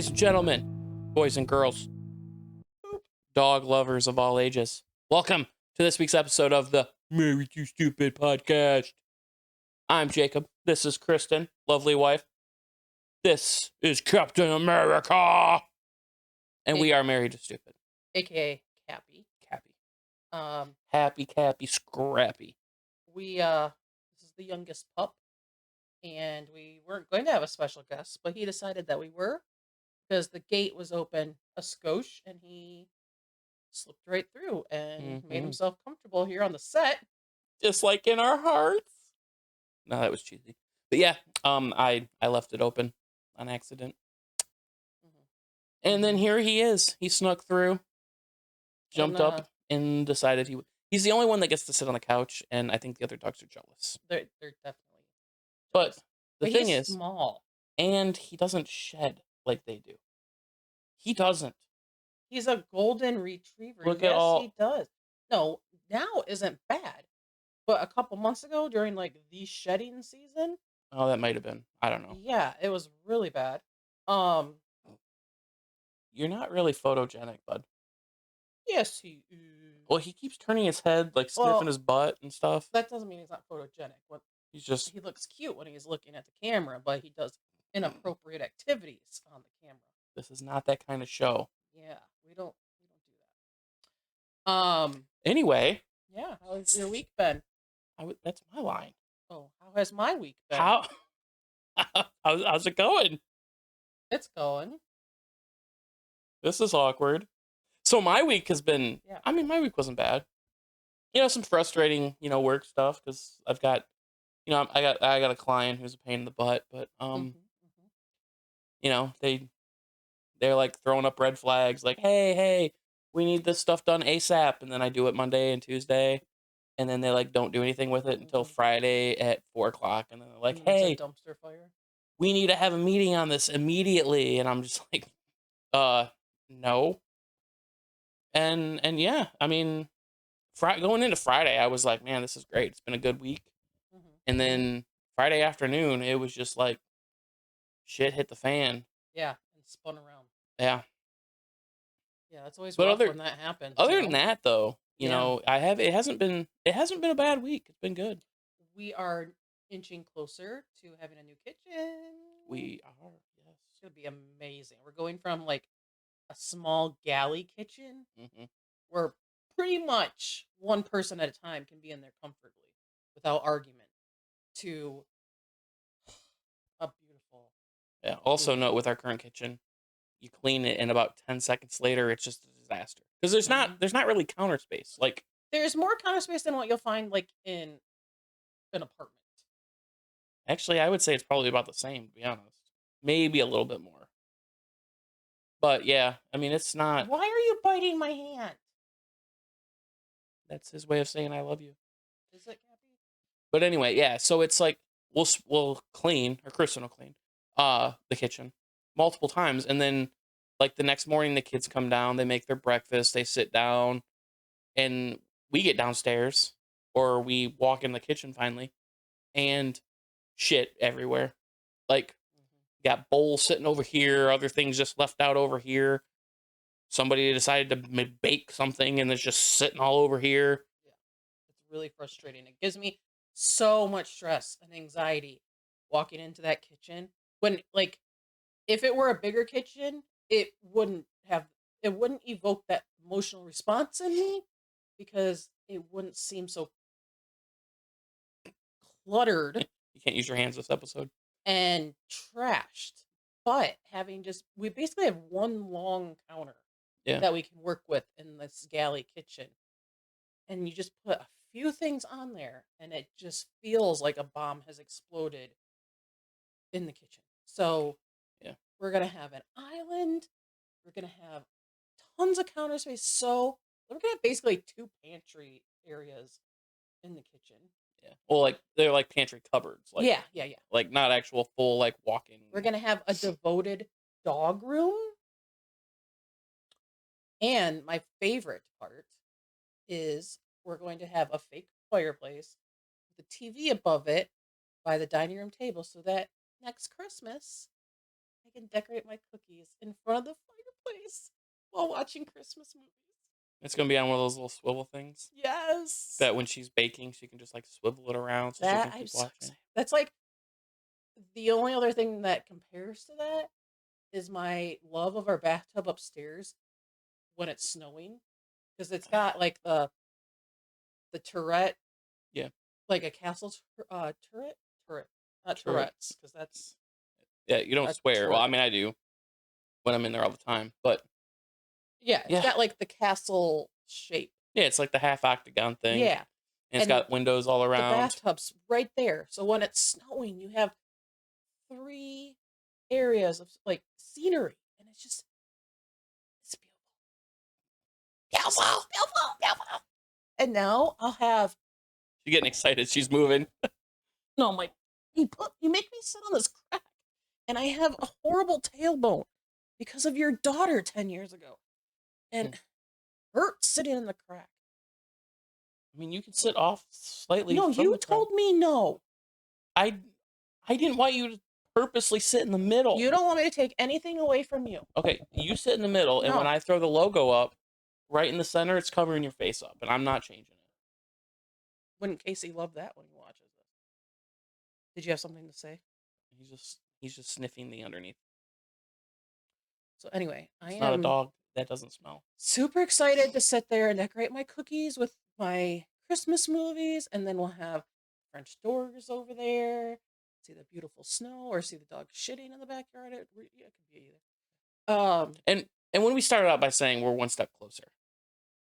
Ladies and gentlemen, boys and girls, dog lovers of all ages, welcome to this week's episode of the Married to Stupid podcast. I'm Jacob. This is Kristen, lovely wife. This is Captain America. And we are married to stupid. AKA Cappy. Cappy. Happy, Cappy, Scrappy. This is the youngest pup, and we weren't going to have a special guest, but he decided that we were, because the gate was open a skosh, and he slipped right through and made himself comfortable here on the set. Just like in our hearts. No, that was cheesy. But yeah, I left it open on accident. And then here he is. He snuck through, jumped up, and decided he's the only one that gets to sit on the couch, and I think the other dogs are jealous. They're definitely jealous. But the thing he's is, small. And he doesn't shed like they do. He doesn't. He's a golden retriever. Look at all. He does. No, now isn't bad. But a couple months ago, during like the shedding season. Oh, that might have been. I don't know. Yeah, it was really bad. You're not really photogenic, bud. Yes, he is. Well, he keeps turning his head, like sniffing his butt and stuff. That doesn't mean he's not photogenic. He looks cute when he's looking at the camera, but he does inappropriate activities on the camera. This is not that kind of show. Yeah, we don't do that. Anyway. Yeah, how has your week been? That's my line. Oh, how has my week been? How's it going? It's going. This is awkward. So my week has been, my week wasn't bad. Some frustrating, work stuff, because I've got, I got a client who's a pain in the butt, but, they're like throwing up red flags, like, hey, we need this stuff done ASAP. And then I do it Monday and Tuesday. And then they like don't do anything with it until Friday at 4:00. And then they're like, hey, dumpster fire. We need to have a meeting on this immediately. And I'm just like, no. And yeah, I mean, going into Friday, I was like, man, this is great. It's been a good week. And then Friday afternoon, it was just like shit hit the fan. Yeah, and spun around. Yeah. Yeah, that's always rough when that happens. Other than that, though, it hasn't been a bad week. It's been good. We are inching closer to having a new kitchen. We are, yes. It's gonna be amazing. We're going from like a small galley kitchen where pretty much one person at a time can be in there comfortably without argument, to a beautiful. Yeah. Also note, with our current kitchen, you clean it and about 10 seconds later it's just a disaster, because there's not really counter space. Like, there's more counter space than what you'll find like in an apartment. Actually, I would say it's probably about the same, to be honest. Maybe a little bit more. But yeah, I mean, it's not. Why are you biting my hand? That's his way of saying I love you. Is it, Cappy? But anyway, yeah. So it's like we'll clean, or Kristen will clean, the kitchen multiple times, and then like the next morning the kids come down, they make their breakfast, they sit down, and we get downstairs, or we walk in the kitchen finally, and shit everywhere. Like, got bowls sitting over here, other things just left out over here. Somebody decided to bake something and it's just sitting all over here. Yeah, it's really frustrating. It gives me so much stress and anxiety walking into that kitchen. When, like, if it were a bigger kitchen, it wouldn't evoke that emotional response in me, because it wouldn't seem so cluttered. You can't use your hands this episode. And trashed. But we basically have one long counter that we can work with in this galley kitchen. And you just put a few things on there, and it just feels like a bomb has exploded in the kitchen. So we're going to have an island. We're going to have tons of counter space. So we're going to have basically 2 pantry areas in the kitchen. Yeah. Well, like, they're like pantry cupboards. Like, yeah. Like, not actual full, like, walk-in. We're going to have a devoted dog room. And my favorite part is we're going to have a fake fireplace with a TV above it by the dining room table, so that next Christmas I can decorate my cookies in front of the fireplace while watching Christmas movies. It's gonna be on one of those little swivel things Yes. that when she's baking, she can just like swivel it around so she That can I'm keep so watching. excited. That's like the only other thing that compares to that is my love of our bathtub upstairs when it's snowing because it's got like the turret, Yeah, like a castle turret, not turret. Tourette's because that's Yeah, you don't a swear. Well, I turret. mean, I do when I'm in there all the time, but Yeah, it's yeah, got like the castle shape. yeah, it's like the half octagon thing, Yeah, and it's and got windows all the around. bathtub's right there. So when it's snowing, you have three areas of like scenery, and it's beautiful, beautiful, beautiful, beautiful. And now I'll have She's getting excited. She's moving. no, I'm like you make me sit on this crack, and I have a horrible tailbone because of your daughter 10 years ago, and Mm. hurt sitting in the crack. I mean, you can sit off slightly No, from you the crowd. told me no. I I didn't want you to purposely sit in the middle. You don't want me to take anything away from you. Okay, you sit in the middle, and when No. I throw the logo up, right in the center, it's covering your face up, and I'm not changing it. Wouldn't Casey love that when he watches this? Did you have something to say? He's just sniffing the underneath. So anyway, I It's not a am dog that doesn't smell. super excited to sit there and decorate my cookies with my Christmas movies, and then we'll have French doors over there, see the beautiful snow, or see the dog shitting in the backyard. It could be either. And when we started out by saying we're one step closer,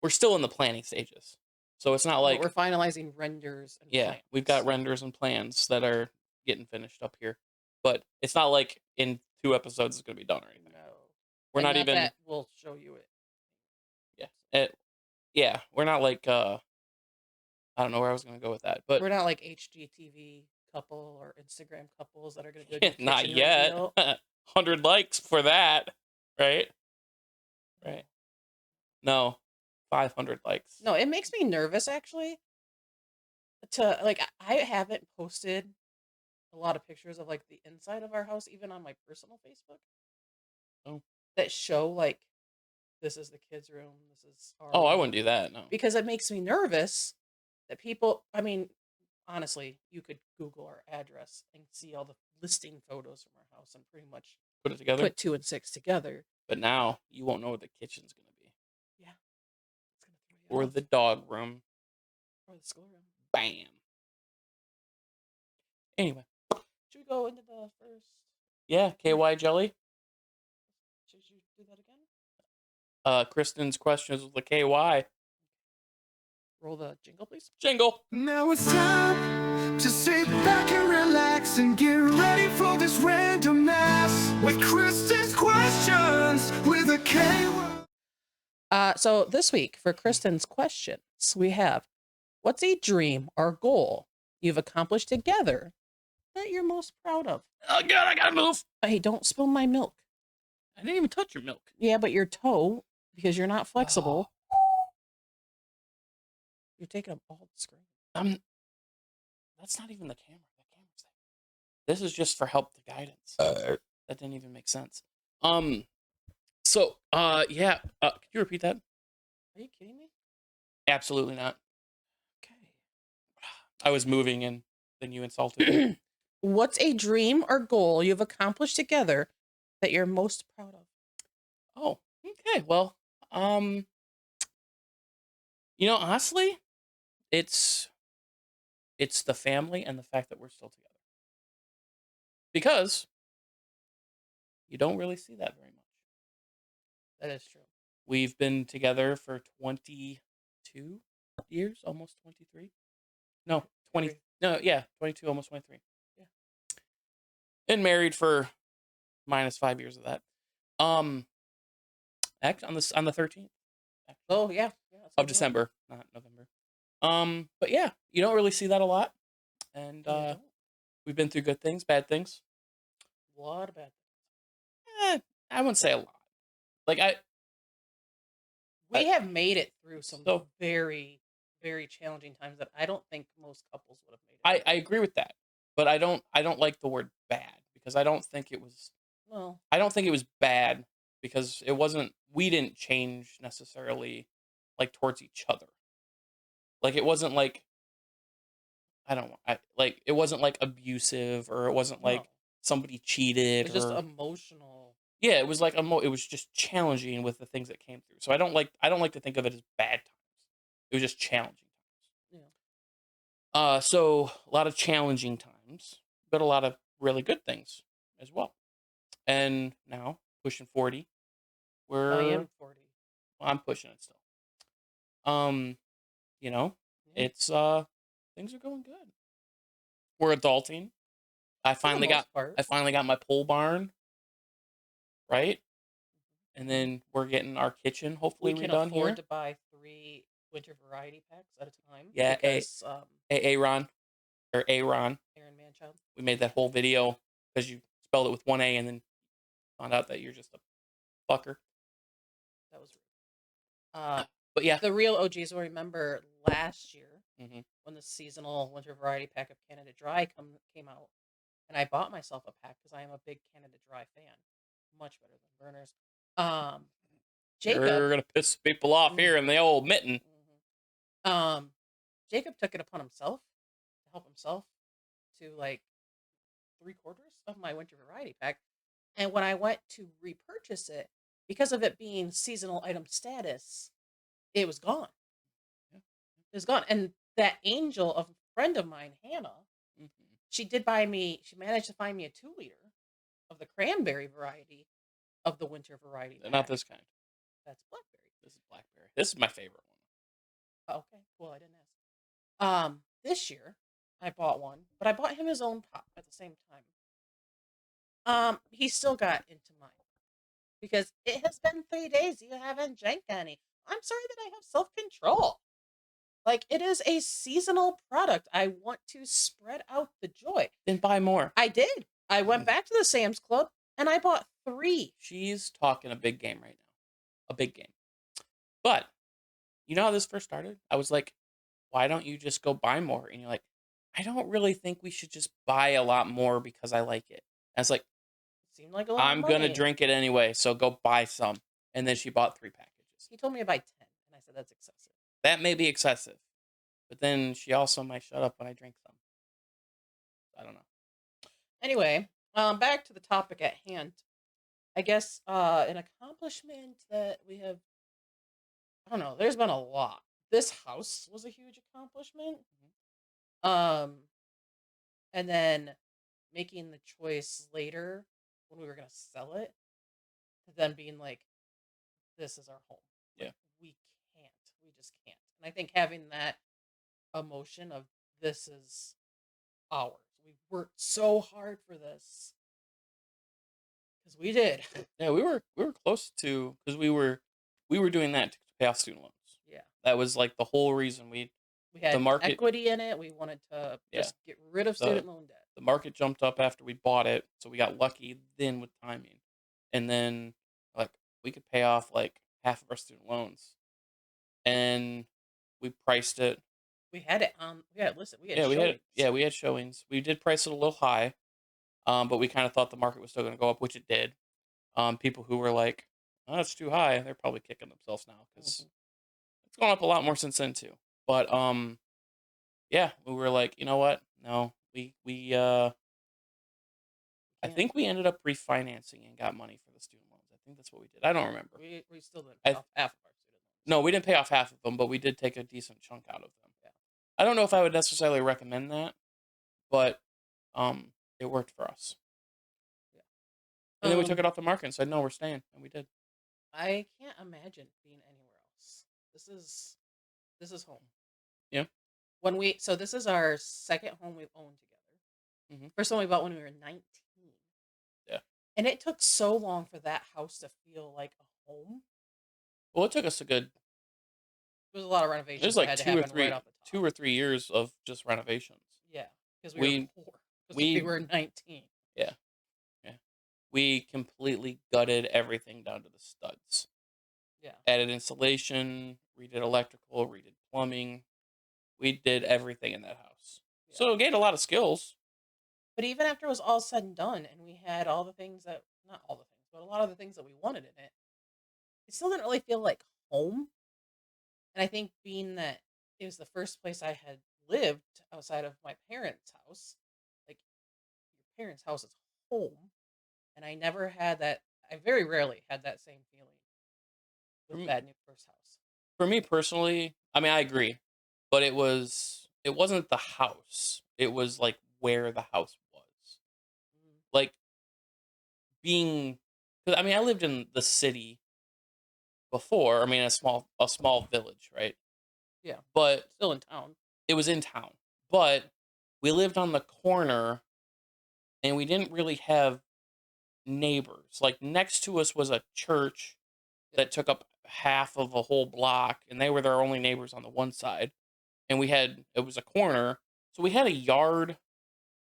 we're still in the planning stages. So it's not But we're like, finalizing renders and yeah, plans. we've got renders and plans that are getting finished up here. But it's not like in 2 episodes it's going to be done or anything. No, We're and not even, that we'll show you it. yeah. Yeah, we're not like, I don't know where I was going to go with that. But We're not like HGTV couple or Instagram couples that are going to do a not kitchen yet. reveal. 100 likes for that, right? Right. No, 500 likes. No, it makes me nervous actually. To like, I haven't posted a lot of pictures of like the inside of our house, even on my personal Facebook. Oh. That show like this is the kids' room, this is our Oh, I room. wouldn't do that. No. Because it makes me nervous that people. I mean, honestly, you could Google our address and see all the listing photos from our house and pretty much Put it together. put 2 and 6 together. But now you won't know where the kitchen's going to be. Yeah, it's gonna throw you Or off. the dog room. Or the schoolroom. Bam. Anyway. Should we go into the first? Yeah, KY jelly. Should you do that again? Kristen's questions with the KY. Roll the jingle, please. Jingle. Now it's time to sit back and relax and get ready for this random mess with Kristen's questions with a KY. So this week for Kristen's questions, we have, what's a dream or goal you've accomplished together that you're most proud of? Oh, God, I gotta move. Hey, don't spill my milk. I didn't even touch your milk. Yeah, but your toe, because you're not flexible, you're taking up all the screen. That's not even the camera. The camera's there. This is just for help to guidance. That didn't even make sense. So, yeah. Could you repeat that? Are you kidding me? Absolutely not. Okay. I was moving and then you insulted me. What's a dream or goal you've accomplished together that you're most proud of? Oh, okay. Well, honestly, it's the family and the fact that we're still together. Because you don't really see that very much. That is true. We've been together for 22 years, almost 23. No, 20. No, yeah, 22, almost 23. Yeah. And married for minus 5 years of that. Act on the 13th. Oh yeah. Of December, not November. But yeah, you don't really see that a lot. And we've been through good things, bad things. What about? I wouldn't say a lot. Like we have made it through some very, very challenging times that I don't think most couples would have made it. I agree with that, but I don't like the word bad because I don't think it was. Well, I don't think it was bad because we didn't change necessarily like towards each other. Like it wasn't like I don't I like it wasn't like abusive, or it wasn't No. like somebody It cheated, was just or emotional. yeah, it was like it was just challenging with the things that came through. So I don't like to think of it as bad times. It was just challenging times. Yeah. So a lot of challenging times, but a lot of really good things as well. And now pushing 40, I we're am 40. well, I'm pushing it still. Um, you know, Yeah. it's things are going good. We're adulting. For the most part. I finally got my pole barn, right? And Mhm. then we're getting our kitchen hopefully We can redone afford here. to buy 3 winter variety packs at a time Yeah, because Aaron or Aaron. Aaron Manchild. We made that whole video because you spelled it with one A and then found out that you're just a fucker. That was rude. But yeah. The real OGs will remember last year Hmm. when the seasonal winter variety pack of Canada Dry came out, and I bought myself a pack because I am a big Canada Dry fan, much better than Burners. Um, Jacob, You're gonna piss people off here in the old mitten. um, Jacob took it upon himself to help himself to like 3/4 of my winter variety pack, and when I went to repurchase it, because of it being seasonal item status, it was gone. Yeah. It was gone. And that angel of a friend of mine, Hannah, Hmm. she managed to find me a 2-liter of the cranberry variety of the winter variety Not pack. this kind. That's blackberry. This is blackberry. This is my favorite one. Oh, okay. Well, I didn't ask. This year I bought one, but I bought him his own pop at the same time. He still got into mine because it has been 3 days. You haven't drank any. I'm sorry that I have self-control. Like, it is a seasonal product. I want to spread out the joy. Then buy more. I did. I went back to the Sam's Club and I bought 3. She's talking a big game right now. A big game. But you know how this first started? I was like, why don't you just go buy more? And you're like, I don't really think we should just buy a lot more because I like it. And it's like, It seemed like a lot of I'm gonna money. drink it anyway, so go buy some. And then she bought 3 packages. He told me to buy 10, and I said that's excessive. That may be excessive, but then she also might shut up when I drink some. I don't know. Anyway, back to the topic at hand. I guess an accomplishment that we have, I don't know, there's been a lot. This house was a huge accomplishment. Um, and then making the choice later when we were gonna sell it, to then being like, this is our home. Yeah. Like, we can't. We just can't. And I think having that emotion of this is ours. We worked so hard for this. Because we did. Yeah, we were close to, because we were doing that to pay off student loans. Yeah. That was like the whole reason We had market equity in it. We wanted to just get rid of student loan debt. the market jumped up after we bought it, so we got lucky then with timing. And then like we could pay off like half of our student loans. And we priced it. We had it on. We had listen. We had we had showings. We did price it a little high, but we kind of thought the market was still going to go up, which it did. People who were like, "Oh, that's too high," they're probably kicking themselves now because it's gone up a lot more since then too. But yeah, we were like, you know what? No, I think we ended up refinancing and got money for the student loans. I think that's what we did. I don't remember. We still didn't pay off half of our student loans. No, we didn't pay off half of them, but we did take a decent chunk out of them. Yeah. I don't know if I would necessarily recommend that, but it worked for us. Yeah. And then we took it off the market and said, no, we're staying, and we did. I can't imagine being anywhere else. This is home. Yeah. So this is our second home we've owned together. First one we bought when we were 19. Yeah. And it took so long for that house to feel like a home. Well, it took us There was a lot of renovations. It was that like had to 2 or happen 3 right off the top. 2 or 3 years of just renovations. Yeah, because we were poor. Because we were 19. Yeah. We completely gutted everything down to the studs. Yeah. Added insulation, redid electrical, redid plumbing. We did everything in that house. Yeah. So it gained a lot of skills. But even after it was all said and done, and we had all the things that, not all the things, but a lot of the things that we wanted in it still didn't really feel like home. And I think being that it was the first place I had lived outside of my parents' house, like your parents' house is home, and I never had that. I very rarely had that same feeling For with me, that new first house. for me personally, I mean, I agree, but it wasn't the house. It was like where the house was. Mm, Like being, 'cause, I mean, I lived in the city before. I mean, a small village, right? yeah, But still in town. it was in town. But we lived on the corner, and we didn't really have neighbors. Like next to us was a church Yeah, that took up half of a whole block, and they were their only neighbors on the one side. And it was a corner, so we had a yard,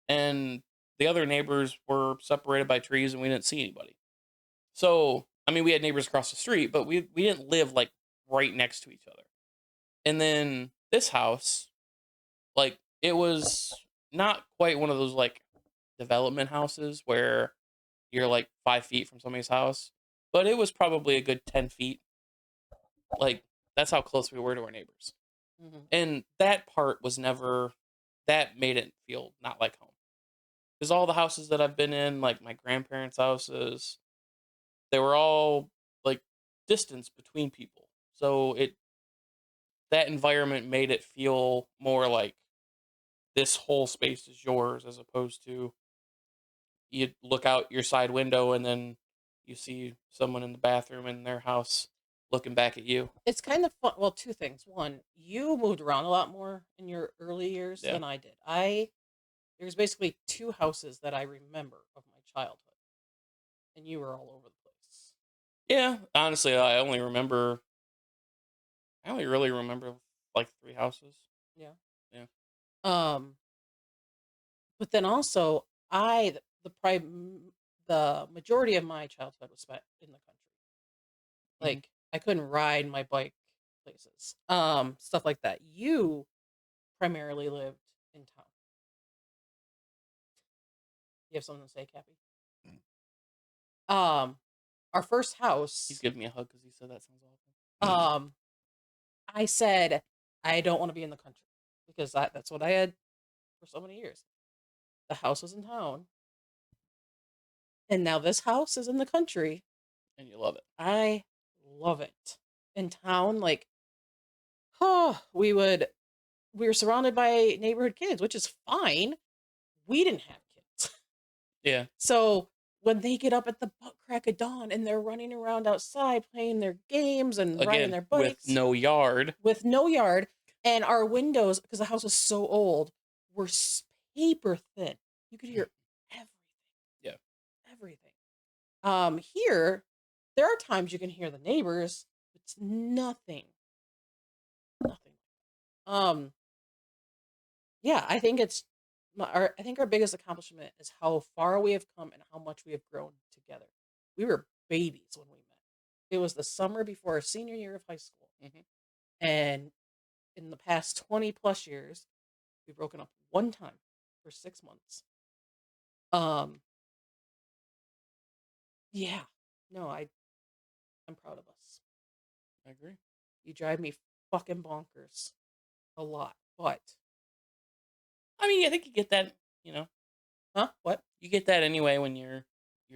and the other neighbors were separated by trees, and we didn't see anybody. So I mean, we had neighbors across the street, but we didn't live like right next to each other. And then this house, like it was not quite one of those like development houses where you're like 5 feet from somebody's house, but it was probably a good 10 feet. Like that's how close we were to our neighbors. hmm And that part was never, that made it feel not like home. Because all the houses that I've been in, like my grandparents' houses, they were all like distance between people. So that environment made it feel more like this whole space is yours, as opposed to you look out your side window and then you see someone in the bathroom in their house looking back at you. it's kind of fun. Well, two things. One, you moved around a lot more in your early years Yeah. than I did. There's basically two houses that I remember of my childhood, and you were all over the place. Yeah, honestly, I only really remember like three houses. Yeah. Yeah. Um, but then also, the majority of my childhood was spent in the country. Hmm. Like I couldn't ride my bike places, stuff like that. You primarily lived in town. You have something to say, Cappy? Um, our first He's house. giving me a hug because he said that sounds awful. Um, I said I don't want to be in the country because that's what I had for so many years. The house was in town, and now this house is in the country. And you love it. I love it. In town, like, oh, we were surrounded by neighborhood kids, which is fine. We didn't have kids. Yeah. So when they get up at the butt crack of dawn and they're running around outside playing their games and riding Again, their with bikes no yard. with no yard, and our windows, because the house was so old, were paper thin. You could hear everything, Yeah. everything. Here, there are times you can hear the neighbors. It's nothing, nothing. Um, yeah, I think I think our biggest accomplishment is how far we have come and how much we have grown together. We were babies when we met. It was the summer before our senior year of high school, Hmm. and in the past 20 plus years, we've broken up one time for 6 months. Um, yeah, no, I'm proud of us. I agree. You drive me fucking bonkers a lot, but I mean, I think you get that. You know, huh? What? you get that anyway when you're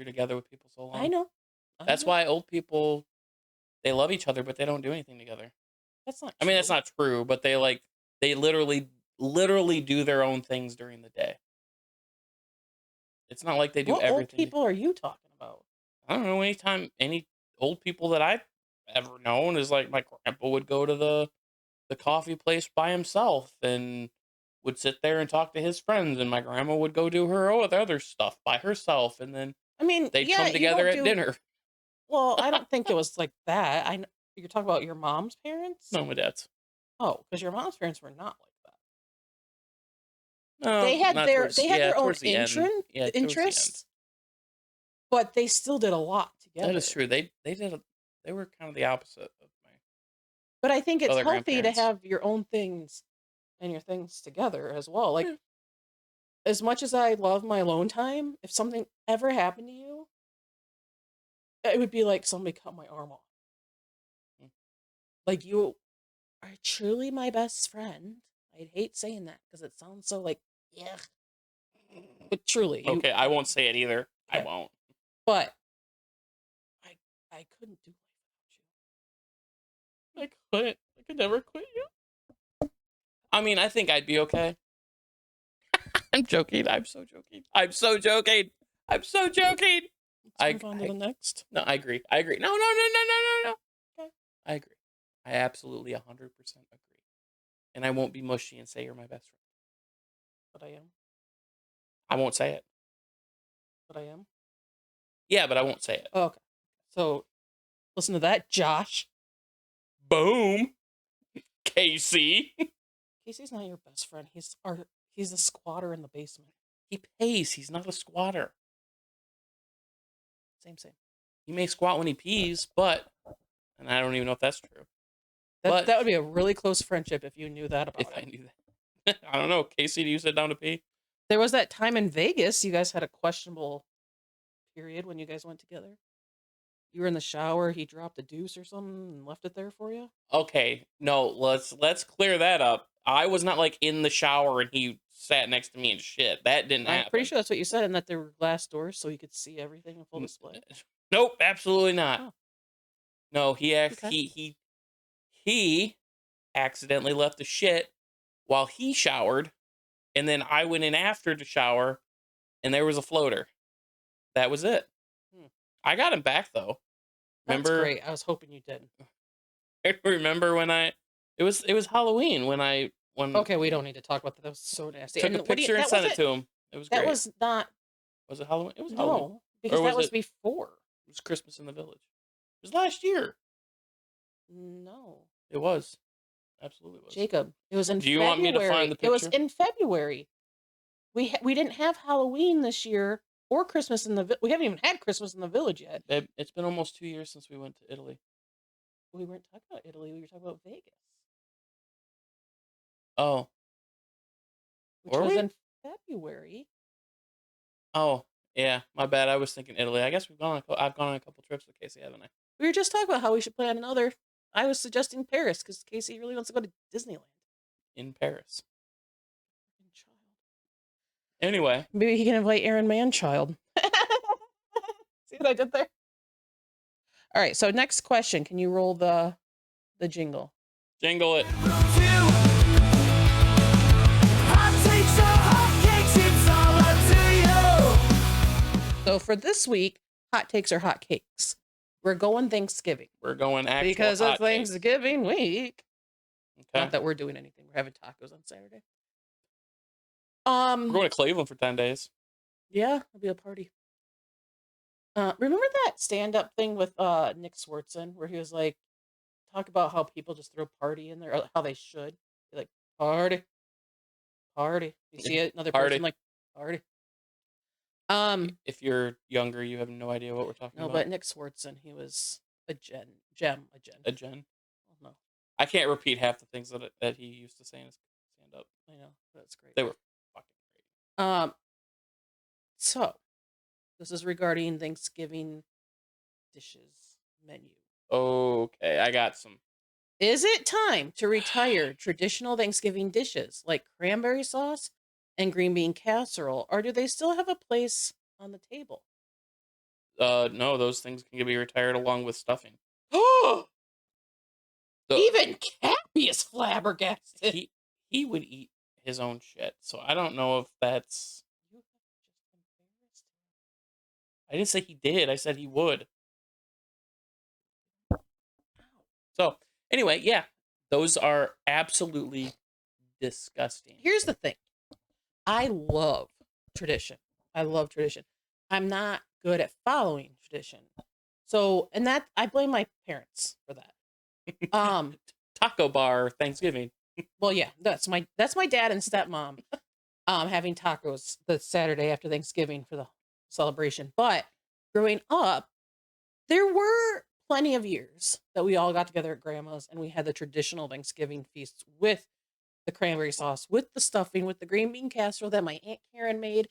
together with people so I long. know, I That's know. why old people, they love each other, but they don't do anything together. That's not I mean, that's true. not true, but they literally do their own things during the day. It's not like they do What old everything. people are you talking about? I don't know. Any old people that I've ever known is like my grandpa would go to the coffee place by himself and would sit there and talk to his friends, and my grandma would go do her other stuff by herself, and then I mean, they'd yeah, come you together don't at do dinner. well. I don't think it was like that. You're talking about your mom's parents. No, my dad's. Oh, because your mom's parents were not like that. No, not They towards, had yeah, their own towards the end. Yeah, towards the end. interests, but they still did a lot That together. is true. They were kind of the opposite of my But I think it's other healthy to grandparents. have your own things and your things together as well. Like Yeah. as much as I love my alone time, if something ever happened to you, it would be like somebody cut my arm off. Mm. Like, you are truly my best friend. I'd hate saying that because it sounds so like, yeah. But truly, you. Okay, I won't say it either. I Okay. won't. But I couldn't do life without you. I couldn't. I could never quit you. I mean, I think I'd be okay. I'm joking. I'm so joking. I'm so joking. I'm so joking. Let's move on to the next. No, I agree. I agree. No. Okay. I agree. I absolutely 100% agree. And I won't be mushy and say you're my best friend. But I am. I won't say it. But I am. Yeah, but I won't say it. Oh, okay. So, listen to that, Josh. Boom. Casey. Casey's not your best friend. He's a squatter in the basement. He pays. He's not a squatter. Same. He may squat when he pees, but, and I don't even know if that's true. That would be a really close friendship if you knew that about If him. I knew that. I don't know. Casey, do you sit down to pee? There was that time in Vegas, you guys had a questionable period when you guys went together. You were in the shower, he dropped a deuce or something and left it there for you? Okay, no, let's clear that up. I was not like in the shower and he sat next to me and shit. That didn't happen. I'm pretty sure that's what you said, and that there were glass doors so you could see everything in full display. Nope, absolutely not. Oh. No, he accidentally left the shit while he showered, and then I went in after to shower, and there was a floater. That was it. I got him back though. That's great. I was hoping you did. Remember when it was Halloween when okay, we don't need to talk about that. That was so nasty. Took a picture and sent it to him. It was great. That was not. Was it Halloween? It was no, Halloween. because that was before. It was Christmas in the Village. It was last year. No, it was. Absolutely was. Jacob, it was in Do you February. want me to find the picture? It was in February. We didn't have Halloween this year or Christmas in the. We haven't even had Christmas in the Village yet. Babe, it's been almost 2 years since we went to Italy. We weren't talking about Italy. We were talking about Vegas. Oh. Which was in February. Oh, yeah. My bad. I was thinking Italy. I guess I've gone on a couple trips with Casey, haven't I? We were just talking about how we should plan another. I was suggesting Paris because Casey really wants to go to Disneyland. In Paris. Anyway. Maybe he can invite Aaron Manchild. See what I did there? All right, so next question. Can you roll the jingle? Jingle it. So for this week, hot takes or hot cakes. We're going Thanksgiving. We're going actual because hot of Thanksgiving week. Okay. Not that we're doing anything. We're having tacos on Saturday. We're going to Cleveland for 10 days. Yeah, it'll be a party. Remember that stand-up thing with Nick Swartzen where he was like, talk about how people just throw party in there, or how they should. Be like, party. You see another person like, party. If you're younger, you have no idea what we're talking about. No, but Nick Swartzen, he was a gem. A gen? Oh, no. I can't repeat half the things that he used to say in his stand-up. I know. That's great. They were fucking great. So, this is regarding Thanksgiving dishes menu. Okay, I got some. Is it time to retire traditional Thanksgiving dishes like cranberry sauce and green bean casserole, or do they still have a place on the table? No, those things can be retired along with stuffing. Oh! Even Cappy is flabbergasted. He would eat his own shit, so I don't know if that's... I didn't say he did. I said he would. So, anyway, yeah. Those are absolutely disgusting. Here's the thing. I love tradition. I'm not good at following tradition. So, and that, I blame my parents for that. Taco bar Thanksgiving. Well, yeah, that's my dad and stepmom having tacos the Saturday after Thanksgiving for the celebration. But growing up, there were plenty of years that we all got together at grandma's and we had the traditional Thanksgiving feasts with the cranberry sauce, with the stuffing, with the green bean casserole that my Aunt Karen made.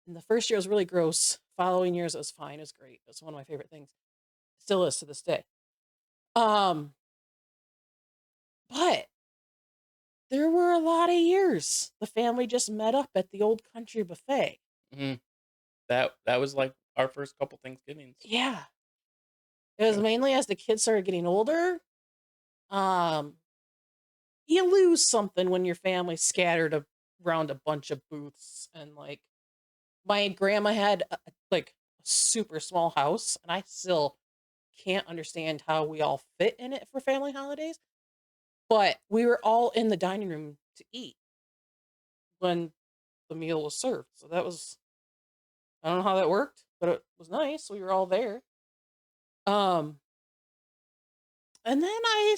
And the first year was really gross. Following years, it was fine. It was great. It was one of my favorite things. still is to this day. Um, but there were a lot of years the family just met up at the old country buffet. Mhm. That was, like, our first couple Thanksgivings. Yeah. It was Yeah. mainly as the kids started getting older. Um, you lose something when your family's scattered around a bunch of booths and, like, my grandma had, like, a super small house, and I still can't understand how we all fit in it for family holidays, but we were all in the dining room to eat when the meal was served, so that was I don't know how that worked, but it was nice, we were all there. Um, and then I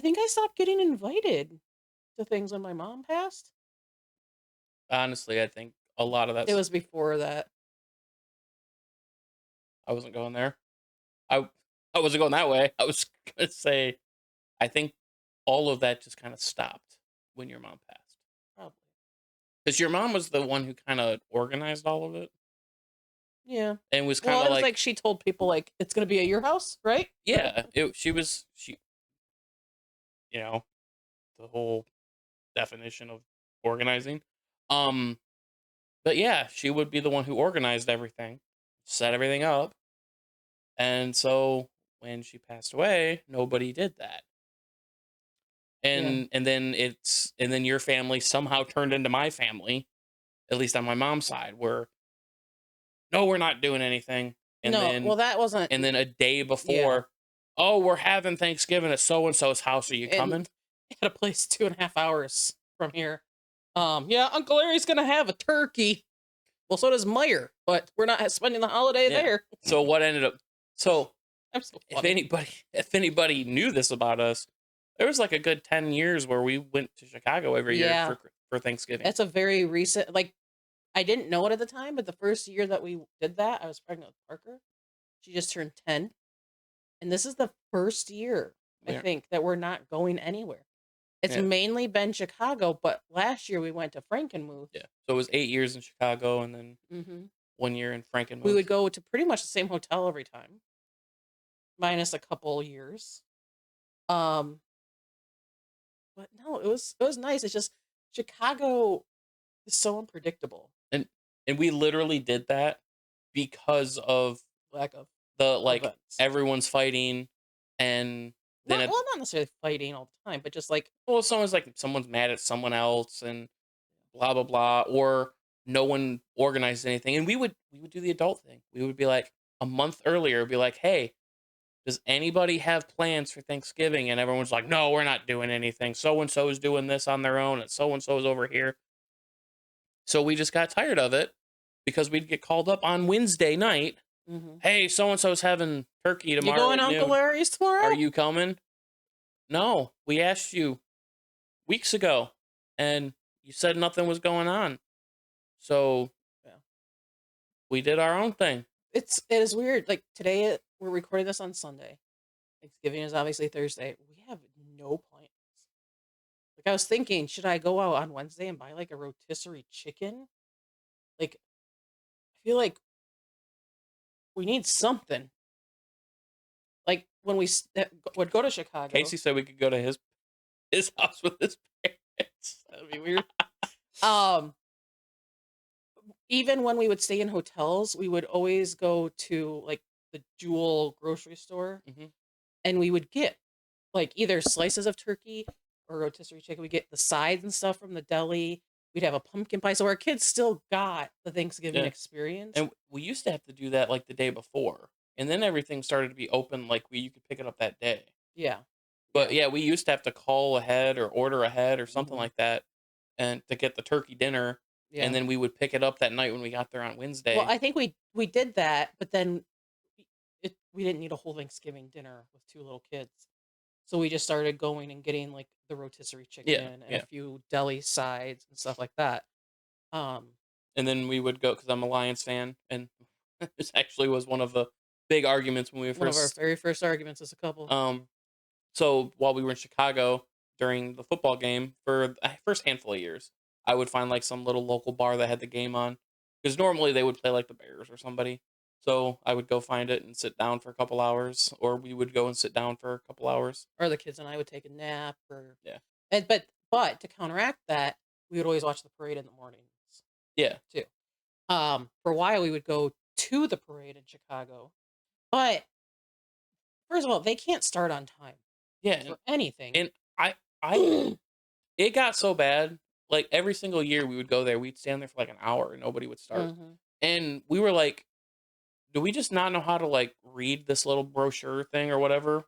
think I stopped getting invited to things when my mom passed. Honestly, I think a lot of It that's was before that. I wasn't going there. I I wasn't going that way. I was gonna say, I think all of that just kinda stopped when your mom passed. Probably. Because your mom was the one who kinda organized all of it Yeah. and was Well, kinda it was like like she told people, like, "It's gonna be at your house, right?" yeah, she you know, the whole definition of organizing. Um, but yeah, she would be the one who organized everything, set everything up, and so when she passed away, nobody did that. Yeah. And then your family somehow turned into my family, at least on my mom's side, where no, we're not doing anything. And No, then well, that wasn't and then a day yeah, before, oh, we're having Thanksgiving at so and so's house. Are you and coming? at a place 2.5 hours from here. Yeah, Uncle Larry's gonna have a turkey. Well, so does Meyer, but we're not spending the holiday Yeah. there. So what ended up so I'm so if funny. anybody if anybody knew this about us, there was like a good 10 years where we went to Chicago every year Yeah, for Thanksgiving. that's a very recent like, I didn't know it at the time, but the first year that we did that, I was pregnant with Parker. She just turned 10, and this is the first year, I Yeah. think, that we're not going anywhere. It's Yeah. mainly been Chicago, but last year we went to Frankenmuth. Yeah. So it was 8 years in Chicago and then Mhm. 1 year in We would Frankenmuth. go to pretty much the same hotel every time, minus a couple years. Um, but no, it was nice. It's just Chicago is so unpredictable. And we literally did that because of Lack of the like events. everyone's fighting and then Not it well, not necessarily fighting all the time, but just like well someone's mad at someone else and blah blah blah or no one organized anything and we would do the adult thing. We would be like a month earlier be like, "Hey, does anybody have plans for Thanksgiving?" And everyone's like, "No, we're not doing anything. So and so is doing this on their own and so is over here." So we just got tired of it because we'd get called up on Wednesday night. mhm. "Hey, so and so's having turkey You tomorrow going at to Uncle noon. Larry's Are tomorrow? you coming?" "No, we asked you weeks ago and you said nothing was going on." So Yeah. we did our own thing. It is weird. Like today, we're recording this on Sunday. Thanksgiving is obviously Thursday. We have no plans. Like I was thinking, should I go out on Wednesday and buy like a rotisserie chicken? Like I feel like we need something. Like when would go to Chicago, Casey said we could go to his house with his parents. that'd be weird. Um, Even when we would stay in hotels, we would always go to like the Jewel grocery store, Mhm. and we would get like either slices of turkey or rotisserie chicken. We get the sides and stuff from the deli. We'd have a pumpkin pie. So our kids still got the Thanksgiving Yeah. experience. And we used to have to do that like the day before. And then everything started to be open like you could pick it up that day. Yeah. But Yeah. yeah, we used to have to call ahead or order ahead or something Mhm. like that and to get the turkey dinner and Yeah. then we would pick it up that night when we got there on Well, Wednesday. I think we did that, but then we didn't need a whole Thanksgiving dinner with two little kids. So we just started going and getting like the rotisserie Yeah, chicken and a yeah. few deli sides and stuff like that. Um, And then we would go because I'm a Lions fan, and this actually was one of the big arguments when we One of our first. very first arguments as a couple. Um, so while we were in Chicago during the football game for the first handful of years, I would find like some little local bar that had the game on because normally they would play like the Bears or somebody, So I would go find it and sit down for a couple hours, or we would go and sit down for a couple hours. Or the kids and I would take a nap, or Yeah. and but to counteract that, we would always watch the parade in the mornings Yeah. too. For a while we would go to the parade in Chicago, but first of all, they can't start on time Yeah, for anything. and I it got so bad, like, every single year we would go there, we'd stand there for, like, an hour and nobody would start. Mhm. And we were like, "Do we just not know how to, like, read this little brochure thing or whatever?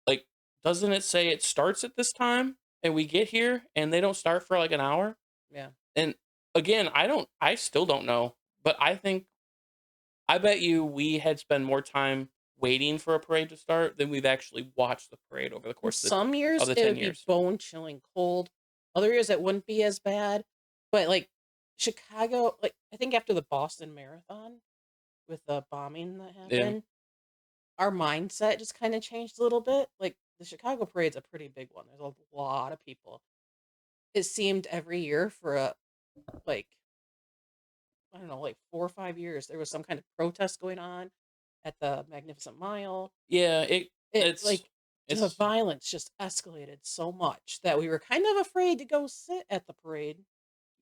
Like, doesn't it say it starts at this time, and we get here, and they don't start for, like, an hour?" Yeah. And, again, I still don't know, but I bet you we had spent more time waiting for a parade to start than we've actually watched the parade over the In course some of years, the it 10 would be years. bone chilling cold. Other years, it wouldn't be as bad. But like Chicago, like I think after the Boston Marathon with the bombing that Yeah. happened, our mindset just kind of changed a little bit. Like the Chicago parade's a pretty big one. There's a lot of people. It seemed every year for like I don't know, like 4 or 5 years, there was some kind of protest going on at the Magnificent Mile. Yeah, It it's like the it's violence just escalated so much that we were kind of afraid to go sit at the parade.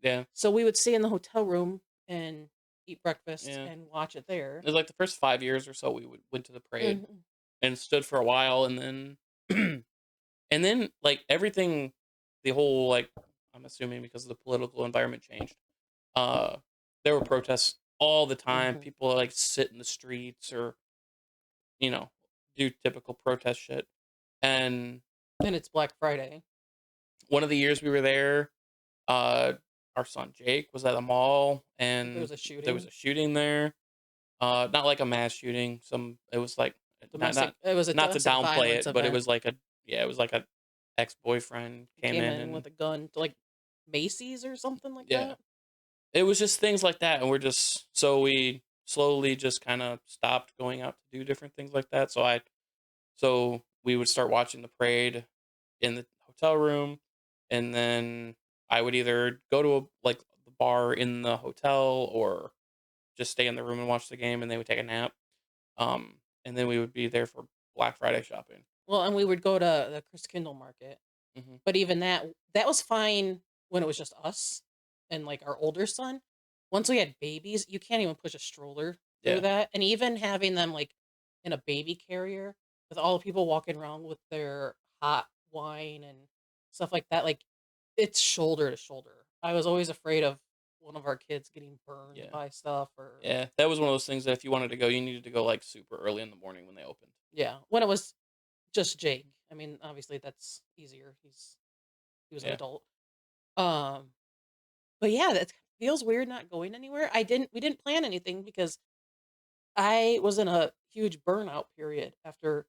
yeah, So we would stay in the hotel room and eat breakfast yeah. and watch it there. It was like the first 5 years or so we went to the parade Mhm. and stood for a while, and then and then, like, everything the whole, like, I'm assuming because the political environment changed, uh, there were protests all the time. Mhm. People, like, sit in the streets or, you know, do typical protest shit. And And it's Black Friday. one of the years we were there, uh, our son Jake was at a mall, There and was a there was shooting. a shooting there. Not like a mass shooting. It was like Domestic it was a not to domestic downplay violence it, but it event. was like a yeah, it was like a ex-boyfriend He came came in in with and a gun to like Macy's or something like yeah, that. it was just things like that, and we slowly just kind of stopped going out to do different things like that. So we would start watching the parade in the hotel room, and then I would either go to like the bar in the hotel or just stay in the room and watch the game, and they would take a nap. And then we would be there for Black Friday shopping. Well, and we would go to the Chris Kindle market. Hmm. But even that was fine when it was just us and, like, our older son. Once we had babies, you can't even push a stroller through Yeah, that, and even having them, like, in a baby carrier with all the people walking around with their hot wine and stuff like that, like, it's shoulder to shoulder. I was always afraid of one of our kids getting burned yeah, by stuff or yeah. That was one of those things that if you wanted to go, you needed to go like super early in the morning when they opened. yeah, when it was just Jake. I mean, obviously, that's easier. He was an Yeah, adult. Um But yeah, that feels weird not going anywhere. We didn't plan anything because I was in a huge burnout period after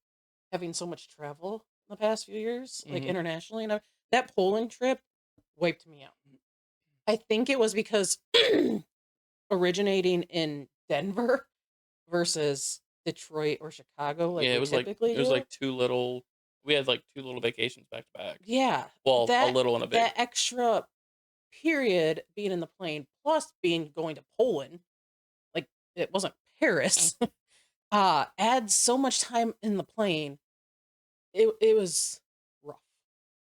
having so much travel in the past few years, like hmm, internationally, and that Poland trip wiped me out. I think it was because originating in Denver versus Detroit or Chicago like yeah. we typically It was do. like two little. We had like two little vacations back to back. Yeah, Well, a that little and a big. that extra period being in the plane plus being going to Poland, like it wasn't Paris. Adds so much time in the plane. It was rough.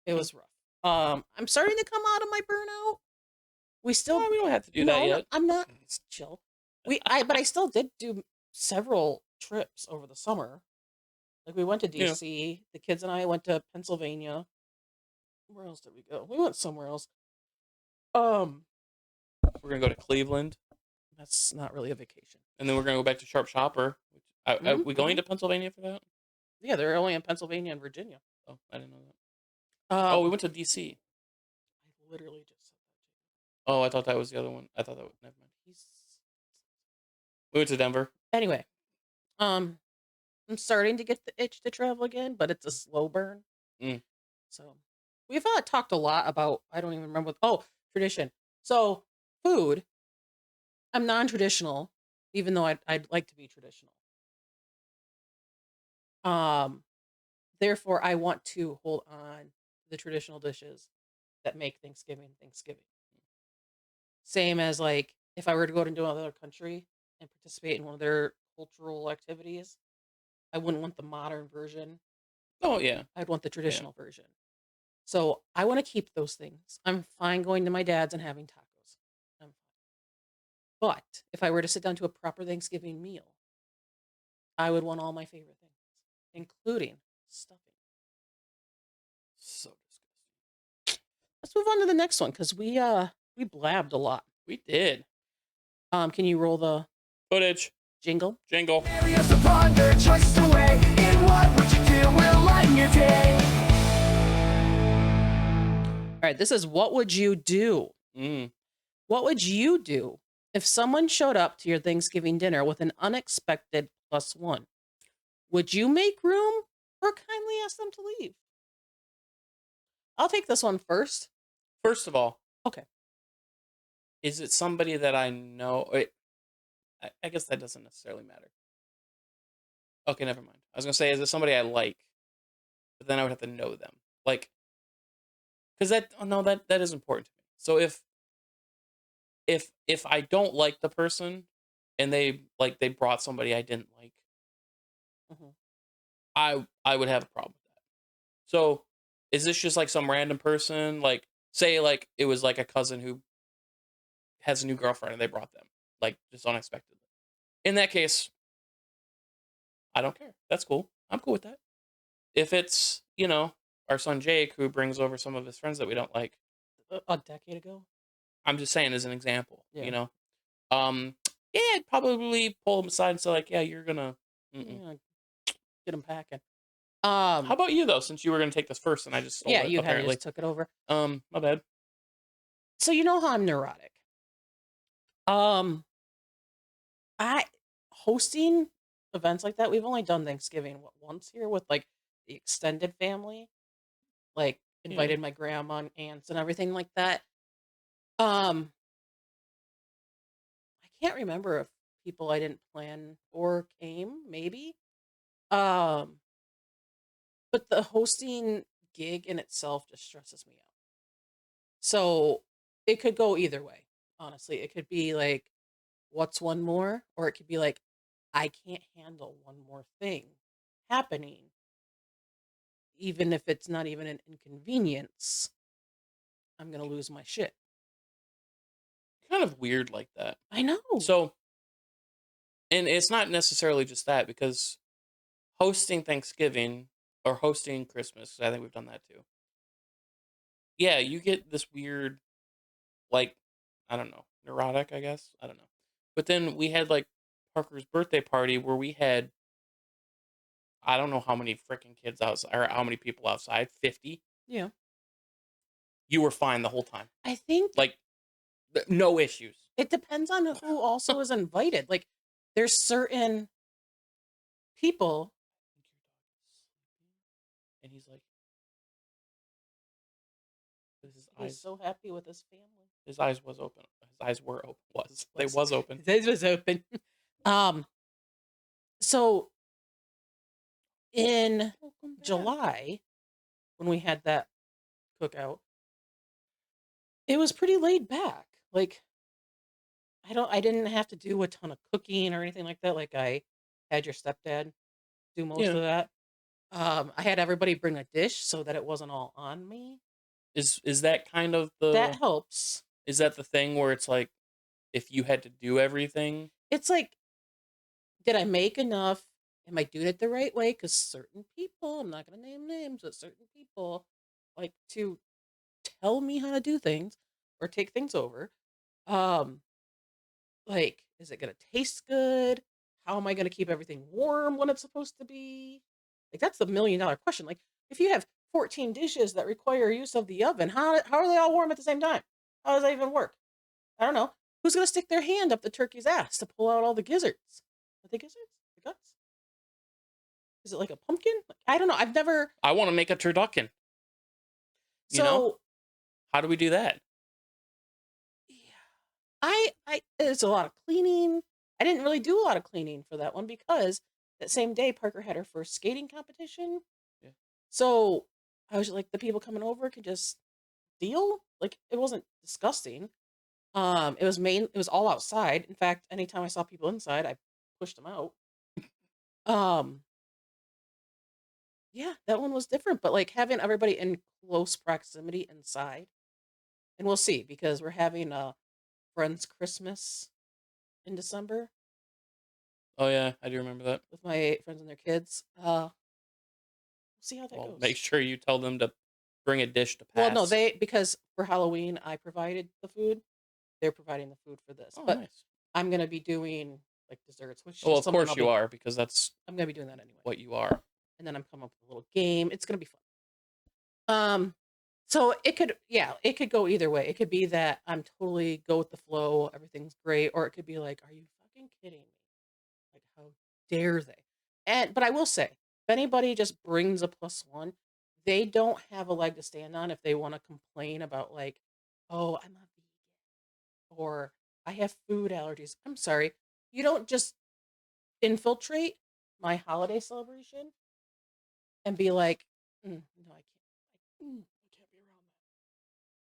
It Mhm. was rough. I'm starting to come out of my burnout. We still We don't have to do that no, no, yet. I'm not chill. But I still did do several trips over the summer. Like we went to Yeah, DC. The kids and I went to Pennsylvania. Where else did we go? We went somewhere else. Um, we're gonna go to Cleveland, that's not really a vacation. and then we're gonna go back to Sharp Shopper. Hmm. We going Hmm. to Pennsylvania for that? Yeah, they're only in Pennsylvania and Virginia. Oh, I didn't know that. Oh, we Um, went to DC. I literally just said Oh, I thought that was the other one. I thought that was, never mind. that. He's We went to Denver. anyway. Um, I'm starting to get the itch to travel again, but it's a slow burn. Mm, So we've talked a lot about I don't even remember tradition. So food, I'm non-traditional, even though I'd like to be traditional. Um, Therefore I want to hold on to the traditional dishes that make Thanksgiving Thanksgiving. Same as like if I were to go to another country and participate in one of their cultural activities. I wouldn't want the modern version. Oh yeah, I'd want the yeah. traditional version. So I want to keep those things. I'm fine going to my dad's and having tacos. I'm fine. But if I were to sit down to a proper Thanksgiving meal, I would want all my favorite things, including stuffing. So disgusting. Let's move on to the next one because we blabbed a lot. We did. Can you roll the Footage. jingle? Jingle. Areas to ponder, choices to weigh. In what would you do will lighten your day. All right, this is what would you do? Mm. What would you do if someone showed up to your Thanksgiving dinner with an unexpected +1? Would you make room or kindly ask them to leave? I'll take this one first. First of all, Okay. is it somebody that I know? I guess that doesn't necessarily matter. Okay, never mind. I was gonna say, is it somebody I like? But then I would have to know them, like, because that is important to me. So if I don't like the person, and they brought somebody I didn't like, Mhm. I would have a problem with that. So is this just like some random person? Like, say like it was like a cousin who has a new girlfriend and they brought them, like, just unexpectedly. In that case, I don't care. That's cool. I'm cool with that. If it's, our son Jake who brings over some of his friends that we don't like, A decade ago? I'm just saying as an example, Yeah. Um, yeah, I'd probably pull him aside and say like, yeah, you're gonna. Mm-mm. Yeah, get them packing. How about you though? Since you were gonna take this first and I just stole Yeah, it, you had apparently. just took it over. My bad. So you know how I'm neurotic. Um, I hosting events like that. We've only done Thanksgiving once here with like the extended family, like Yeah. invited my grandma and aunts and everything like that. Um, I can't remember if people I didn't plan or came, maybe. Um, but the hosting gig in itself just stresses me out. So it could go either way, honestly. It could be like, what's one more? Or it could be like, I can't handle one more thing happening, even if it's not even an inconvenience. I'm going to lose my shit. Kind of weird like that. I know. So, and it's not necessarily just that, because hosting Thanksgiving or hosting Christmas, 'cause I think we've done that too. Yeah, you get this weird, like, I don't know, neurotic, I guess. I don't know. But then we had like Parker's birthday party where we had, I don't know how many freaking kids outside, or how many people outside, 50. Yeah. You were fine the whole time. I think Like, no issues. it depends on who also is invited. Like, there's certain people. And he's like, his He's eyes, so happy with his family. his eyes was open. His eyes were open. They Was was open. his was open. um. So in Welcome back. July, when we had that cookout, it was pretty laid back. Like, I didn't have to do a ton of cooking or anything like that. Like, I had your stepdad do most Yeah. of that. I had everybody bring a dish so that it wasn't all on me. Is that kind of That helps. is that the thing where it's like, if you had to do everything? It's like, did I make enough? Am I doing it the right way? Because certain people, I'm not going to name names, but certain people like to tell me how to do things or take things over. Um, like, is it gonna taste good? How am I gonna keep everything warm when it's supposed to be? Like, that's the $1,000,000 question. Like, if you have 14 dishes that require use of the oven, how are they all warm at the same time? How does that even work? I don't know. Who's gonna stick their hand up the turkey's ass to pull out all the gizzards? Are they gizzards? The guts? Is it like a pumpkin? Like, I don't know. I've never. I want to make a turducken. So How do we do that? yeah, it's a lot of cleaning. I didn't really do a lot of cleaning for that one because that same day Parker had her first skating competition. Yeah. So I was like, the people coming over could just deal. Like, it wasn't disgusting. It was all outside. In fact, anytime I saw people inside, I pushed them out. Um, yeah, that one was different, but, like, having everybody in close proximity inside and we'll see because we're having a friend's Christmas in December Oh, yeah, I do remember that. with my friends and their kids. We'll see how that Well, make goes. sure you tell them to bring a dish to Well, no, pass. they because for Halloween, I provided the food, they're providing the food for this, Oh, but nice. I'm gonna be doing, like, desserts, which Well, is of something course you are, because that's I'm gonna be doing that anyway, what you are. and then I'm coming up with a little game, it's gonna be fun. Um, so it could go either way. It could be that I'm totally go with the flow, everything's great, or it could be like, "Are you fucking kidding me? Like, how dare they?" But I will say, if anybody just brings a +1, they don't have a leg to stand on if they wanna complain about, like, "Oh, I'm not vegan," or "I have food allergies." I'm sorry, you don't just infiltrate my holiday celebration and be like, no, I can't be around that."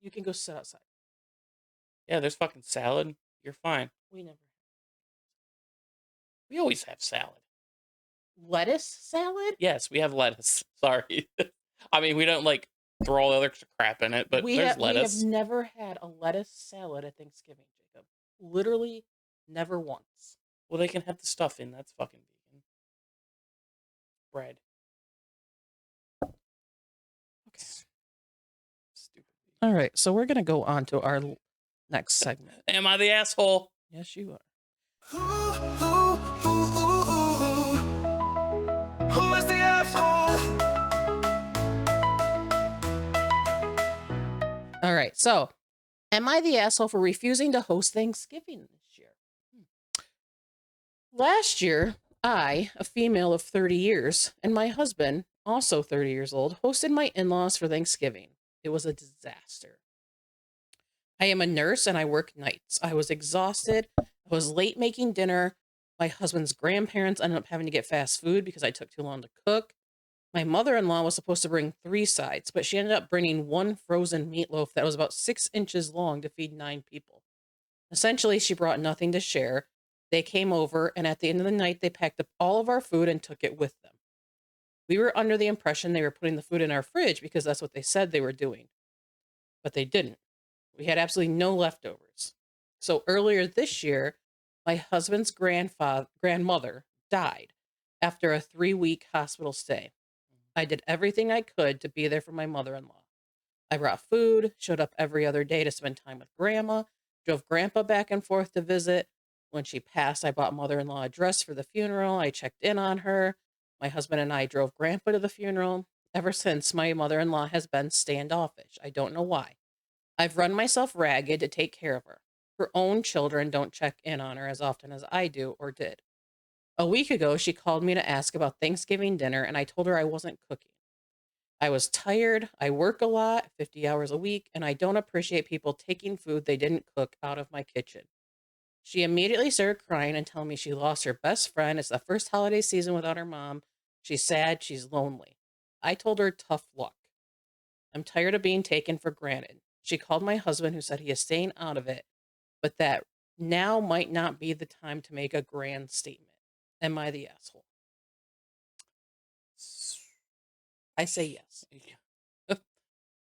You can go sit outside. Yeah, there's fucking salad. You're fine. We never We always have salad. lettuce salad? Yes, we have lettuce. Sorry. I mean, we don't, like, throw all the other crap in it, but there's We have lettuce. never had a lettuce salad at Thanksgiving, Jacob. Literally never once. Well, they can have the stuff in. That's fucking vegan. Bread. Okay. Stupid vegan. All right, so we're gonna go on to our next segment. Am I the asshole? Yes, you are. Ooh, ooh, ooh, ooh, ooh. Who is the asshole? All right, so am I the asshole for refusing to host Thanksgiving this year? Last year, I, a female of 30 years, and my husband, also 30 years old, hosted my in laws for Thanksgiving. It was a disaster. I am a nurse and I work nights. I was exhausted. I was late making dinner. My husband's grandparents ended up having to get fast food because I took too long to cook. My mother in law was supposed to bring 3 sides, but she ended up bringing one frozen meatloaf that was about 6 inches long to feed 9 people. Essentially, she brought nothing to share. They came over, and at the end of the night, they packed up all of our food and took it with them. We were under the impression they were putting the food in our fridge because that's what they said they were doing, but they didn't. We had absolutely no leftovers. So earlier this year, my husband's grandmother died after a 3-week hospital stay. I did everything I could to be there for my mother-in-law. I brought food, showed up every other day to spend time with grandma, drove grandpa back and forth to visit. When she passed, I bought mother-in-law a dress for the funeral. I checked in on her. My husband and I drove grandpa to the funeral. Ever since, my mother-in-law has been standoffish. I don't know why. I've run myself ragged to take care of her. Her own children don't check in on her as often as I do or did. A week ago, she called me to ask about Thanksgiving dinner, and I told her I wasn't cooking. I was tired, I work a lot, 50 hours a week, and I don't appreciate people taking food they didn't cook out of my kitchen. She immediately started crying and telling me she lost her best friend. It's the first holiday season without her mom. She's sad, she's lonely. I told her tough luck. I'm tired of being taken for granted. She called my husband, who said he is staying out of it, but that now might not be the time to make a grand statement. Am I the asshole? I say yes.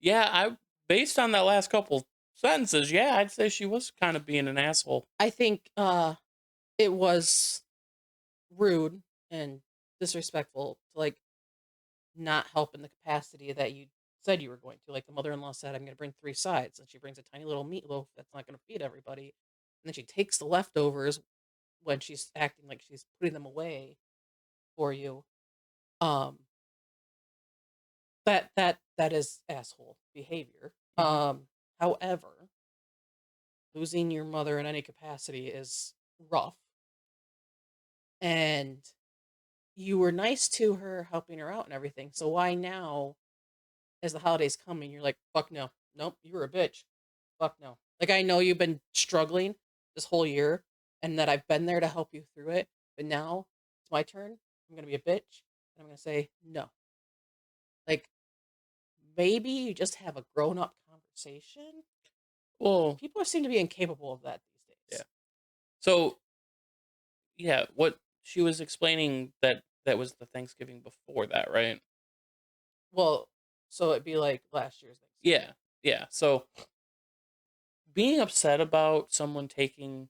Yeah, I based on that last couple sentences, yeah, I'd say she was kind of being an asshole. I think it was rude and disrespectful to like not help in the capacity that you said you were going to. Like the mother-in-law said, I'm going to bring 3 sides, and she brings a tiny little meatloaf that's not going to feed everybody, and then she takes the leftovers when she's acting like she's putting them away for you. Um, that is asshole behavior. However, losing your mother in any capacity is rough, and you were nice to her, helping her out and everything. So why now, as the holidays coming, you're like, fuck no, nope, you were a bitch, fuck no. Like I know you've been struggling this whole year, and that I've been there to help you through it, but now it's my turn. I'm gonna be a bitch, and I'm gonna say no. Like maybe you just have a grown up conversation. Well, People seem to be incapable of that these yeah. days. So, yeah, what she was explaining that that was the Thanksgiving before that, right? Well, so it'd be like last year's Thanksgiving. Yeah, yeah. So being upset about someone taking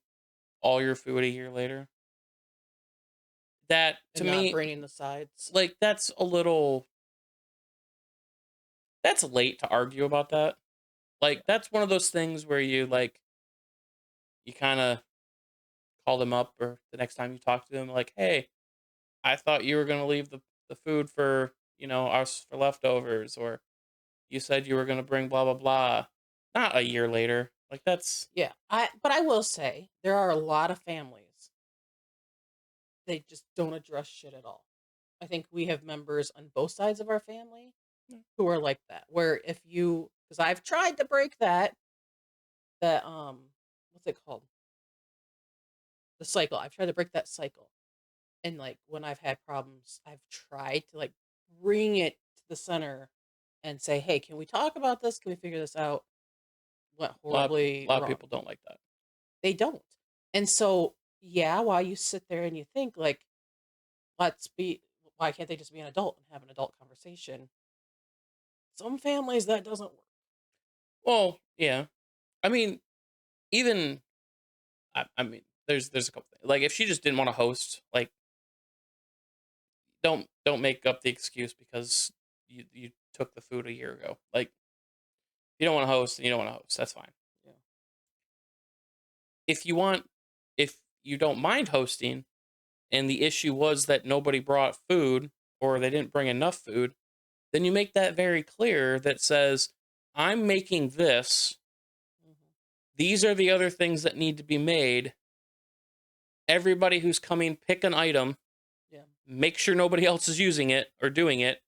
all your food a year later, that to And not me, bringing the sides. like that's late to argue about that. Yeah. Like that's one of those things where you kind of call them up or the next time you talk to them like, "Hey, I thought you were going to leave the food for, us for leftovers, or you said you were going to bring blah blah blah." Not a year later. Like that's Yeah. But I will say there are a lot of families, they just don't address shit at all. I think we have members on both sides of our family mm, who are like that. Where if you, because I've tried to break that what's it called? The cycle. I've tried to break that cycle. And like when I've had problems, I've tried to like bring it to the center and say, "Hey, can we talk about this? Can we figure this out?" Went a horribly lot of wrong. people don't like that. They don't. And so, yeah, while you sit there and you think like, let's be, why can't they just be an adult and have an adult conversation? Some families that doesn't work. Well, yeah. I mean, even I mean, there's a couple things. Like if she just didn't want to host, like don't make up the excuse because you took the food a year ago. Like you don't want to host, and you don't want to host. That's fine. Yeah. If you want, if you don't mind hosting, and the issue was that nobody brought food or they didn't bring enough food, then you make that very clear that says, I'm making this. Hmm. These are the other things that need to be made. Everybody who's coming, pick an item, Yeah. make sure nobody else is using it or doing it,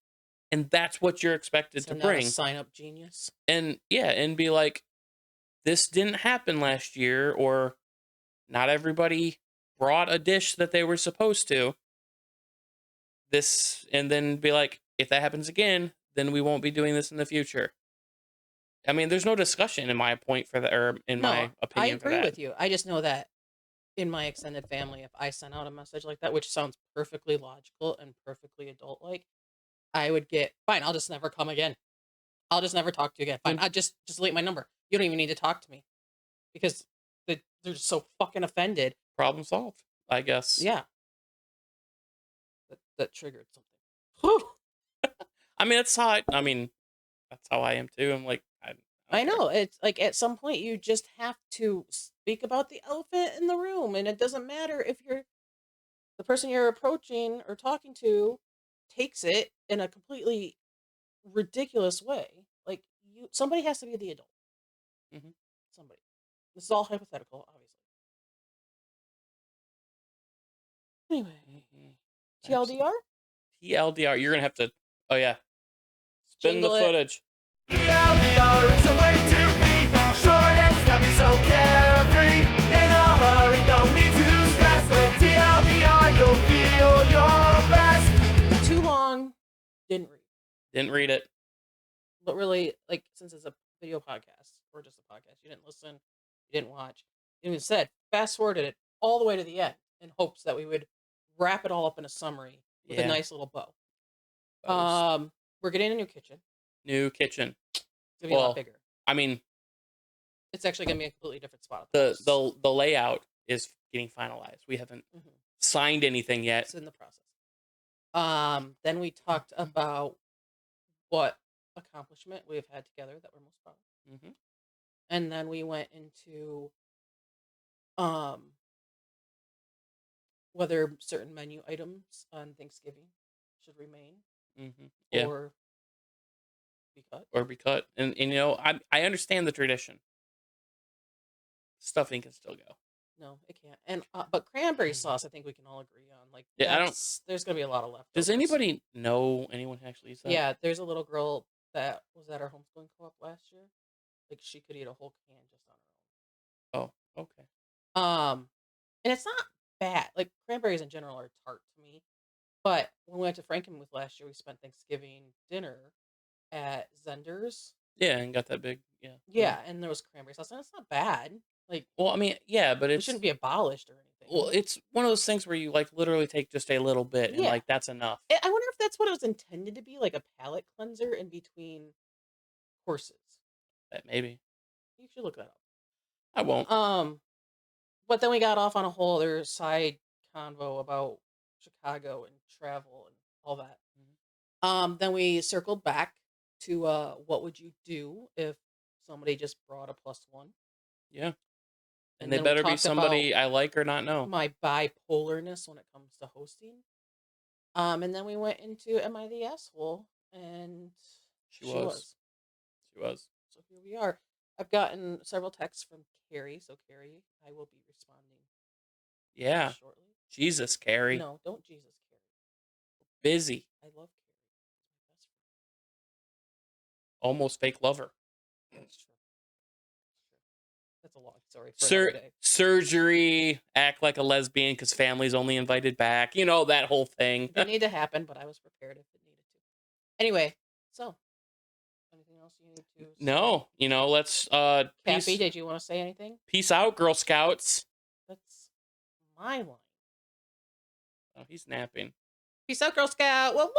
and that's what you're expected to Send out a bring. sign up genius. And yeah, and be like, this didn't happen last year, or not everybody brought a dish that they were supposed to. This, and then be like, if that happens again, then we won't be doing this in the future. I mean, there's no discussion in my point for that, or in No, my I opinion for agree that. with you. I just know that in my extended family, if I sent out a message like that, which sounds perfectly logical and perfectly adult like, I would get, fine, I'll just never come again. I'll just never talk to you again. Fine. Mm, I just delete my number. You don't even need to talk to me because they're just so fucking offended. problem solved, I guess. Yeah, that triggered something. Whew. I mean, I mean, that's how I am too. I'm like, I I don't care. know. It's like at some point you just have to speak about the elephant in the room, and it doesn't matter if the person you're approaching or talking to takes it in a completely ridiculous way. Like somebody has to be the adult. Hmm. Somebody. This is all hypothetical, obviously. Anyway, Hmm. TLDR, TLDR, you're gonna have to. Oh yeah, spin the jingle it. footage. TLDR is a way to be short and snappy, so carefree. In a hurry, don't need to stress. With TLDR, you'll feel your best. Too long, didn't read. Didn't read it. But really, like, since it's a video podcast or just a podcast, you didn't listen, you didn't watch. You instead fast forwarded it all the way to the end in hopes that we would wrap it all up in a summary with a Yeah. nice little bow. Those We're getting a new kitchen. new kitchen. It's gonna be a lot Well, bigger. I mean, It's actually gonna be a completely different spot of the the house. the layout is getting finalized. We haven't Mhm. signed anything yet. It's in the process. Then we talked about what accomplishment we've had together that we're most proud of. Hmm. And then we went into um whether certain menu items on Thanksgiving should remain Hmm. Yeah, or be cut. or be cut. And I understand the tradition. Stuffing can still go. No, it can't. And but cranberry sauce, I think we can all agree on. Like Yeah, I don't. there's gonna be a lot of Does leftovers. anybody know anyone who actually eats that? Yeah, there's a little girl that was at our homeschooling co-op last year. Like she could eat a whole can just on Oh, okay. her own. And it's not bad. Like cranberries in general are tart to me. But when we went to Frankenmuth last year, we spent Thanksgiving dinner at Zender's. Yeah, and got that big. Yeah. Yeah, and there was cranberry sauce, and it's not bad. Like, Well, I mean, yeah, but it it's shouldn't be abolished or well, anything. it's one of those things where you like literally take just a little bit and Yeah. like that's enough. I wonder if that's what it was intended to be, like a palate cleanser in between courses. That maybe You should look that I won't. up. But then we got off on a whole other side convo about Chicago and travel and all that. Then we circled back to what would you do if somebody just brought a +1? Yeah, and And they then we better be talked about somebody I like or not know. my bipolarness when it comes to hosting. And then we went into Am I the Asshole? And She she was. was. She was. So here we are. I've gotten several texts from Carrie. So, Carrie, I will be responding Yeah. shortly. Jesus, Carrie. No, don't Jesus, Carrie. Busy. I love Carrie. She's my best friend. Almost fake lover. That's true. That's a long story for another day. Surgery, act like a lesbian because family's only invited back. You know, that whole thing. It didn't need to happen, but I was prepared if it needed to. Anyway, so anything else you need to say? No, you know, let's Cappy, did you want to say anything? peace out, Girl Scouts. That's my line. Oh, he's napping. Peace out, Girl Scout. What?